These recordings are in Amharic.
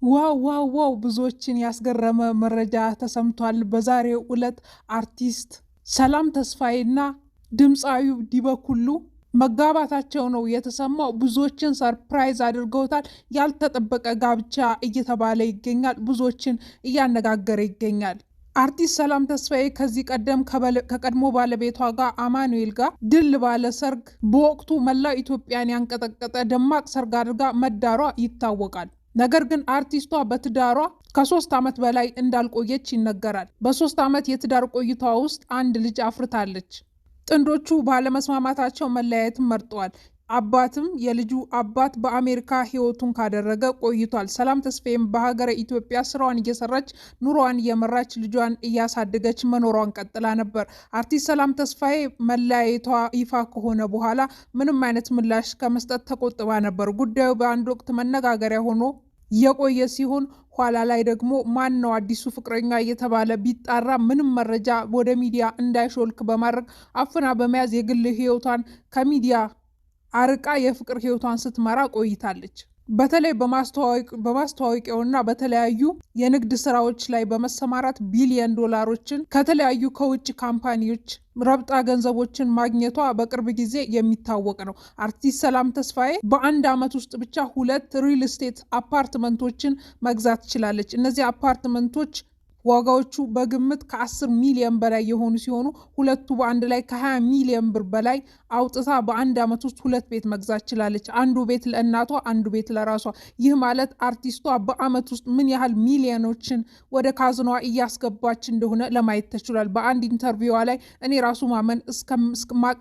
ዋው ብዙዎችን ያስገረመ መረጃ ተሰምቷል። በዛሬው ዕለት አርቲስት ሰላም ተስፋዬና ድምፃዊው ዲበኩሉ መጋባታቸው ነው የተሰማው። ብዙዎችን ሰርፕራይዝ አድርገውታል። ያልተጠበቀ ጋብቻ እየተባለ ይገኛል። ብዙዎችን እያነጋገረ ይገኛል። አርቲስት ሰላም ተስፋዬ ከዚህ ቀደም ከቀድሞ ባለቤቷ ጋር አማኑኤል ጋር ድል ባለ ሰርግ በወቅቱ መላው ኢትዮጵያን ያንቀጠቀጠ ደማቅ ሰርግ አድርጋ መዳሯ ይታወቃል። ነገር ግን አርቲስቷ በትዳሯ ከ3 ዓመት በላይ እንዳልቆየች ይነገራል። በ3 ዓመት የትዳር ቆይቷ ውስጥ አንድ ልጅ አፍርታለች። ጥንዶቹ ባለመስማማታቸው መለያየትን መርጠዋል። አባትም የልጁ አባት በአሜሪካ ህይወቱን ካደረገ ቆይቷል። ሰላም ተስፋዬም በሀገረ ኢትዮጵያ ስራዋን እየሰራች ኑሮዋን እየመራች ልጇን እያሳደገች መኖሯን ቀጥላ ነበር። አርቲስት ሰላም ተስፋዬ መለያየቷ ይፋ ከሆነ በኋላ ምንም አይነት ምላሽ ከመስጠት ተቆጥባ ነበር። ጉዳዩ በአንድ ወቅት መነጋገሪያ ሆኖ የቆየ ሲሆን ኋላ ላይ ደግሞ ማን ነው አዲሱ ፍቅረኛ እየተባለ ቢጣራ ምንም መረጃ ወደ ሚዲያ እንዳይሾልክ በማድረግ አፍና በመያዝ የግል ህይወቷን ከሚዲያ አርቃ የፍቅር ህይወቷን ስትመራ ቆይታለች። በተለይ በማስተዋወቂያውና በተለያዩ የንግድ ስራዎች ላይ በመሰማራት ቢሊዮን ዶላሮችን ከተለያዩ ከውጭ ካምፓኒዎች ረብጣ ገንዘቦችን ማግኘቷ በቅርብ ጊዜ የሚታወቅ ነው። አርቲስት ሰላም ተስፋዬ በአንድ ዓመት ውስጥ ብቻ 2 ሪል ስቴት አፓርትመንቶችን መግዛት ችላለች። እነዚህ አፓርትመንቶች ዋጋዎቹ በግምት ከ10 ሚሊዮን በላይ የሆኑ ሲሆኑ ሁለቱ በአንድ ላይ ከ20 ሚሊዮን ብር በላይ አውጥታ በአንድ ዓመት ውስጥ 2 ቤት መግዛት ችላለች። አንዱ ቤት ለእናቷ፣ አንዱ ቤት ለራሷ። ይህ ማለት አርቲስቷ በዓመት ውስጥ ምን ያህል ሚሊዮኖችን ወደ ካዝኗ እያስገባች እንደሆነ ለማየት ተችሏል። በአንድ ኢንተርቪዋ ላይ እኔ ራሱ ማመን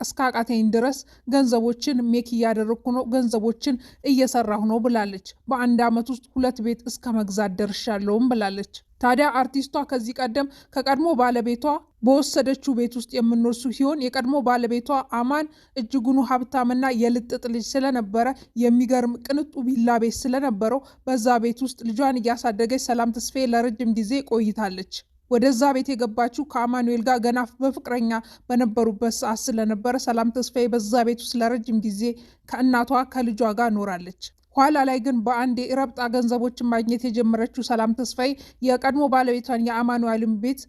እስካቃተኝ ድረስ ገንዘቦችን ሜክ እያደረግኩ ነው፣ ገንዘቦችን እየሰራሁ ነው ብላለች። በአንድ ዓመት ውስጥ 2 ቤት እስከ መግዛት ደርሻለሁም ብላለች። ታዲያ አርቲስቷ ከዚህ ቀደም ከቀድሞ ባለቤቷ በወሰደችው ቤት ውስጥ የምኖር ሲሆን የቀድሞ ባለቤቷ አማን እጅጉኑ ሀብታምና የልጥጥ ልጅ ስለነበረ የሚገርም ቅንጡ ቪላ ቤት ስለነበረው በዛ ቤት ውስጥ ልጇን እያሳደገች ሰላም ተስፋዬ ለረጅም ጊዜ ቆይታለች። ወደዛ ቤት የገባችው ከአማኑኤል ጋር ገና በፍቅረኛ በነበሩበት ሰዓት ስለነበረ ሰላም ተስፋዬ በዛ ቤት ውስጥ ለረጅም ጊዜ ከእናቷ ከልጇ ጋር ኖራለች። ኋላ ላይ ግን በአንድ ረብጣ ገንዘቦችን ማግኘት የጀመረችው ሰላም ተስፋዬ የቀድሞ ባለቤቷን የአማኑኤልን ቤት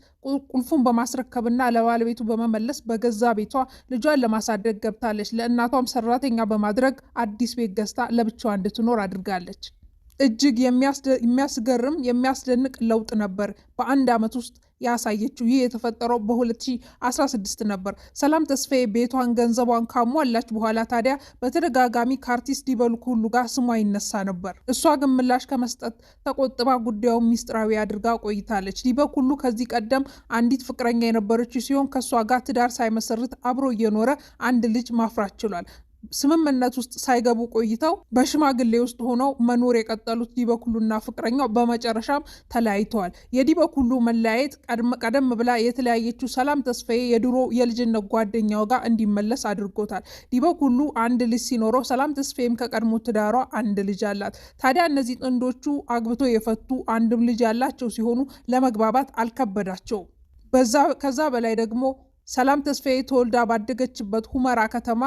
ቁልፉን በማስረከብና ለባለቤቱ በመመለስ በገዛ ቤቷ ልጇን ለማሳደግ ገብታለች። ለእናቷም ሰራተኛ በማድረግ አዲስ ቤት ገዝታ ለብቻዋ እንድትኖር አድርጋለች። እጅግ የሚያስገርም የሚያስደንቅ ለውጥ ነበር በአንድ ዓመት ውስጥ ያሳየችው። ይህ የተፈጠረው በ2016 ነበር። ሰላም ተስፋዬ ቤቷን ገንዘቧን ካሟላች በኋላ ታዲያ በተደጋጋሚ ከአርቲስት ዲበኩሉ ጋር ስሟ ይነሳ ነበር። እሷ ግን ምላሽ ከመስጠት ተቆጥባ ጉዳዩን ሚስጥራዊ አድርጋ ቆይታለች። ዲበኩሉ ከዚህ ቀደም አንዲት ፍቅረኛ የነበረችው ሲሆን ከእሷ ጋር ትዳር ሳይመሰርት አብሮ እየኖረ አንድ ልጅ ማፍራት ችሏል። ስምምነት ውስጥ ሳይገቡ ቆይተው በሽማግሌ ውስጥ ሆነው መኖር የቀጠሉት ዲበኩሉና ፍቅረኛው በመጨረሻም ተለያይተዋል። የዲበኩሉ መለያየት ቀደም ብላ የተለያየችው ሰላም ተስፋዬ የድሮ የልጅነት ጓደኛው ጋር እንዲመለስ አድርጎታል። ዲበኩሉ አንድ ልጅ ሲኖረው ሰላም ተስፋዬም ከቀድሞ ትዳሯ አንድ ልጅ አላት። ታዲያ እነዚህ ጥንዶቹ አግብቶ የፈቱ አንድም ልጅ ያላቸው ሲሆኑ ለመግባባት አልከበዳቸውም። ከዛ በላይ ደግሞ ሰላም ተስፋዬ ተወልዳ ባደገችበት ሁመራ ከተማ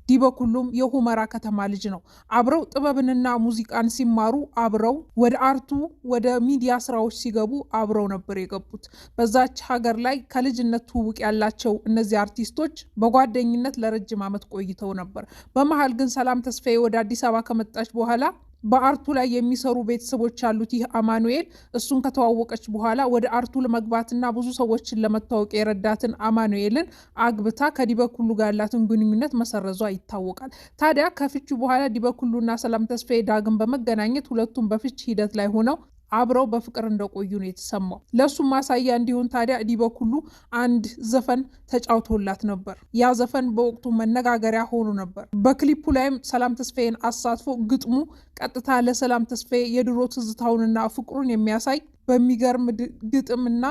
ዲበኩሉም የሁመራ ከተማ ልጅ ነው። አብረው ጥበብንና ሙዚቃን ሲማሩ አብረው ወደ አርቱ ወደ ሚዲያ ስራዎች ሲገቡ አብረው ነበር የገቡት። በዛች ሀገር ላይ ከልጅነት ትውውቅ ያላቸው እነዚህ አርቲስቶች በጓደኝነት ለረጅም ዓመት ቆይተው ነበር። በመሀል ግን ሰላም ተስፋዬ ወደ አዲስ አበባ ከመጣች በኋላ በአርቱ ላይ የሚሰሩ ቤተሰቦች ያሉት ይህ አማኑኤል እሱን ከተዋወቀች በኋላ ወደ አርቱ ለመግባትና ብዙ ሰዎችን ለመታወቅ የረዳትን አማኑኤልን አግብታ ከዲበኩሉ ጋር ያላትን ግንኙነት መሰረዟ ይታወቃል። ታዲያ ከፍቹ በኋላ ዲበኩሉና ሰላም ተስፋዬ ዳግም በመገናኘት ሁለቱም በፍች ሂደት ላይ ሆነው አብረው በፍቅር እንደቆዩ ነው የተሰማው። ለሱም ማሳያ እንዲሆን ታዲያ ዲበኩሉ አንድ ዘፈን ተጫውቶላት ነበር። ያ ዘፈን በወቅቱ መነጋገሪያ ሆኖ ነበር። በክሊፑ ላይም ሰላም ተስፋዬን አሳትፎ ግጥሙ ቀጥታ ለሰላም ተስፋዬ የድሮ ትዝታውንና ፍቅሩን የሚያሳይ በሚገርም ግጥምና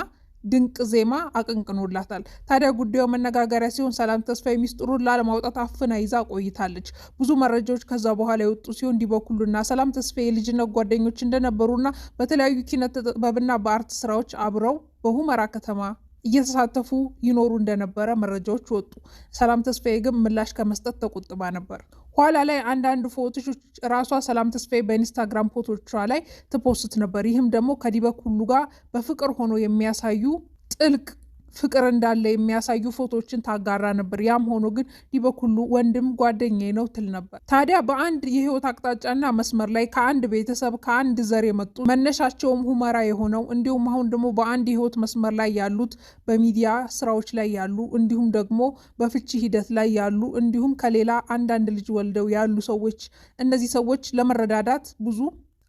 ድንቅ ዜማ አቀንቅኖላታል። ታዲያ ጉዳዩ መነጋገሪያ ሲሆን ሰላም ተስፋዬ ሚስጥሩን ላለማውጣት አፍና ይዛ ቆይታለች። ብዙ መረጃዎች ከዛ በኋላ የወጡ ሲሆን ዲበኩሉና ሰላም ተስፋዬ የልጅነት ጓደኞች እንደነበሩና በተለያዩ ኪነ ጥበብና በአርት ስራዎች አብረው በሁመራ ከተማ እየተሳተፉ ይኖሩ እንደነበረ መረጃዎች ወጡ። ሰላም ተስፋዬ ግን ምላሽ ከመስጠት ተቆጥባ ነበር። ኋላ ላይ አንዳንድ ፎቶች ራሷ ሰላም ተስፋዬ በኢንስታግራም ፎቶቿ ላይ ትፖስት ነበር። ይህም ደግሞ ከዲበኩሉ ጋር በፍቅር ሆኖ የሚያሳዩ ጥልቅ ፍቅር እንዳለ የሚያሳዩ ፎቶዎችን ታጋራ ነበር። ያም ሆኖ ግን ዲበኩሉ ወንድም ጓደኛዬ ነው ትል ነበር። ታዲያ በአንድ የህይወት አቅጣጫና መስመር ላይ ከአንድ ቤተሰብ ከአንድ ዘር የመጡ መነሻቸውም ሁመራ የሆነው እንዲሁም አሁን ደግሞ በአንድ የህይወት መስመር ላይ ያሉት በሚዲያ ስራዎች ላይ ያሉ እንዲሁም ደግሞ በፍቺ ሂደት ላይ ያሉ እንዲሁም ከሌላ አንዳንድ ልጅ ወልደው ያሉ ሰዎች እነዚህ ሰዎች ለመረዳዳት ብዙ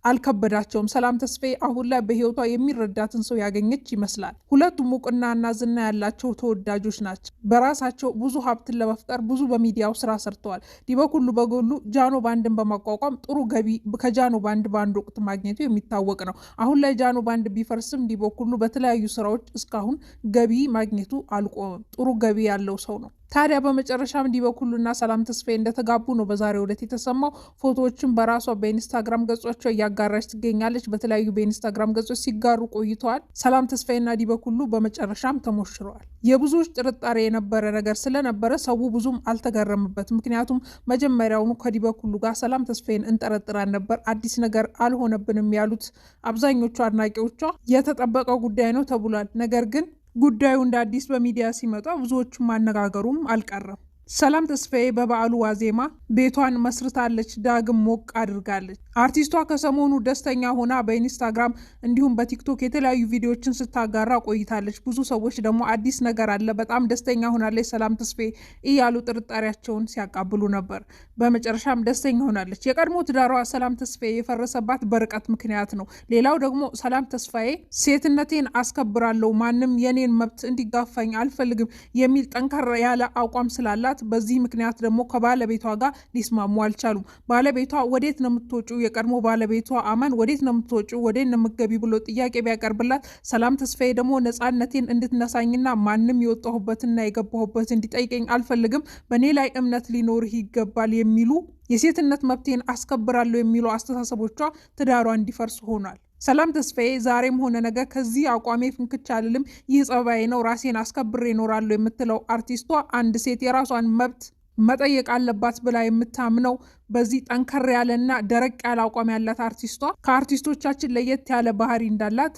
አልከበዳቸውም። ሰላም ተስፋዬ አሁን ላይ በህይወቷ የሚረዳትን ሰው ያገኘች ይመስላል። ሁለቱም እውቅናና ዝና ያላቸው ተወዳጆች ናቸው። በራሳቸው ብዙ ሀብትን ለመፍጠር ብዙ በሚዲያው ስራ ሰርተዋል። ዲበኩሉ በጎሉ ጃኖ ባንድን በማቋቋም ጥሩ ገቢ ከጃኖ ባንድ በአንድ ወቅት ማግኘቱ የሚታወቅ ነው። አሁን ላይ ጃኖ ባንድ ቢፈርስም ዲበኩሉ በተለያዩ ስራዎች እስካሁን ገቢ ማግኘቱ አልቆመም። ጥሩ ገቢ ያለው ሰው ነው። ታዲያ በመጨረሻም ዲበኩሉና ሰላም ተስፋዬ እንደተጋቡ ነው በዛሬው ዕለት የተሰማው። ፎቶዎችን በራሷ በኢንስታግራም ገጾቿ እያጋራች ትገኛለች። በተለያዩ በኢንስታግራም ገጾች ሲጋሩ ቆይተዋል። ሰላም ተስፋዬና ዲበኩሉ በመጨረሻም ተሞሽረዋል። የብዙዎች ጥርጣሬ የነበረ ነገር ስለነበረ ሰው ብዙም አልተገረምበትም። ምክንያቱም መጀመሪያውኑ ከዲበኩሉ ጋር ሰላም ተስፋዬን እንጠረጥራን ነበር፣ አዲስ ነገር አልሆነብንም ያሉት አብዛኞቹ አድናቂዎቿ የተጠበቀው ጉዳይ ነው ተብሏል። ነገር ግን ጉዳዩ እንደ አዲስ በሚዲያ ሲመጣ ብዙዎቹም ማነጋገሩም አልቀረም። ሰላም ተስፋዬ በበዓሉ ዋዜማ ቤቷን መስርታለች፣ ዳግም ሞቅ አድርጋለች። አርቲስቷ ከሰሞኑ ደስተኛ ሆና በኢንስታግራም እንዲሁም በቲክቶክ የተለያዩ ቪዲዮዎችን ስታጋራ ቆይታለች። ብዙ ሰዎች ደግሞ አዲስ ነገር አለ፣ በጣም ደስተኛ ሆናለች ሰላም ተስፋዬ እያሉ ጥርጣሬያቸውን ሲያቃብሉ ነበር። በመጨረሻም ደስተኛ ሆናለች። የቀድሞ ትዳሯ ሰላም ተስፋዬ የፈረሰባት በርቀት ምክንያት ነው። ሌላው ደግሞ ሰላም ተስፋዬ ሴትነቴን አስከብራለሁ፣ ማንም የኔን መብት እንዲጋፋኝ አልፈልግም የሚል ጠንከር ያለ አቋም ስላላት በዚህ ምክንያት ደግሞ ከባለቤቷ ጋር ሊስማሙ አልቻሉም። ባለቤቷ ወዴት ነው የምትወጪው? የቀድሞ ባለቤቷ አማን ወዴት ነው የምትወጪው? ወዴት ነው የምትገቢ ብሎ ጥያቄ ቢያቀርብላት ሰላም ተስፋዬ ደግሞ ነፃነቴን እንድትነሳኝና ማንም የወጣሁበትና የገባሁበት እንዲጠይቀኝ አልፈልግም፣ በእኔ ላይ እምነት ሊኖርህ ይገባል የሚሉ የሴትነት መብቴን አስከብራለሁ የሚሉ አስተሳሰቦቿ ትዳሯ እንዲፈርስ ሆኗል። ሰላም ተስፋዬ ዛሬም ሆነ ነገ ከዚህ አቋሜ ፍንክች አልልም፣ ይህ ጸባዬ ነው፣ ራሴን አስከብሬ እኖራለሁ የምትለው አርቲስቷ አንድ ሴት የራሷን መብት መጠየቅ አለባት ብላ የምታምነው በዚህ ጠንከር ያለና ደረቅ ያለ አቋም ያላት አርቲስቷ ከአርቲስቶቻችን ለየት ያለ ባህሪ እንዳላት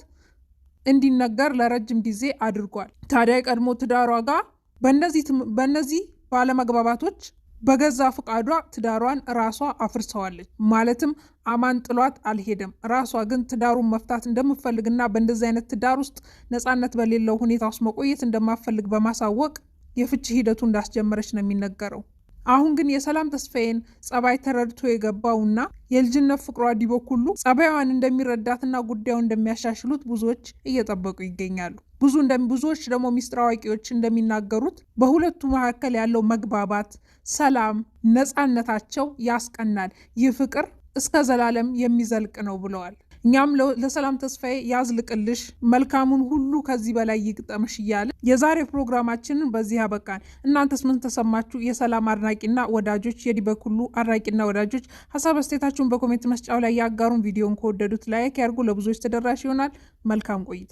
እንዲነገር ለረጅም ጊዜ አድርጓል። ታዲያ የቀድሞ ትዳሯ ጋር በእነዚህ ባለመግባባቶች በገዛ ፍቃዷ ትዳሯን ራሷ አፍርሰዋለች። ማለትም አማን ጥሏት አልሄደም። ራሷ ግን ትዳሩን መፍታት እንደምፈልግና በእንደዚህ አይነት ትዳር ውስጥ ነፃነት በሌለው ሁኔታ ውስጥ መቆየት እንደማፈልግ በማሳወቅ የፍቺ ሂደቱ እንዳስጀመረች ነው የሚነገረው። አሁን ግን የሰላም ተስፋዬን ጸባይ ተረድቶ የገባውና የልጅነት ፍቅሯ ዲበኩሉ ጸባይዋን እንደሚረዳትና ጉዳዩን እንደሚያሻሽሉት ብዙዎች እየጠበቁ ይገኛሉ። ብዙዎች ደግሞ ሚስጥር አዋቂዎች እንደሚናገሩት በሁለቱ መካከል ያለው መግባባት፣ ሰላም፣ ነፃነታቸው ያስቀናል። ይህ ፍቅር እስከ ዘላለም የሚዘልቅ ነው ብለዋል። እኛም ለሰላም ተስፋዬ ያዝልቅልሽ፣ መልካሙን ሁሉ ከዚህ በላይ ይግጠምሽ እያለ የዛሬ ፕሮግራማችንን በዚህ ያበቃን። እናንተስ ምን ተሰማችሁ? የሰላም አድናቂና ወዳጆች፣ የዲበኩሉ አድናቂና ወዳጆች ሀሳብ አስተያየታችሁን በኮሜንት መስጫው ላይ ያጋሩን። ቪዲዮን ከወደዱት ላይክ ያርጉ፣ ለብዙዎች ተደራሽ ይሆናል። መልካም ቆይታ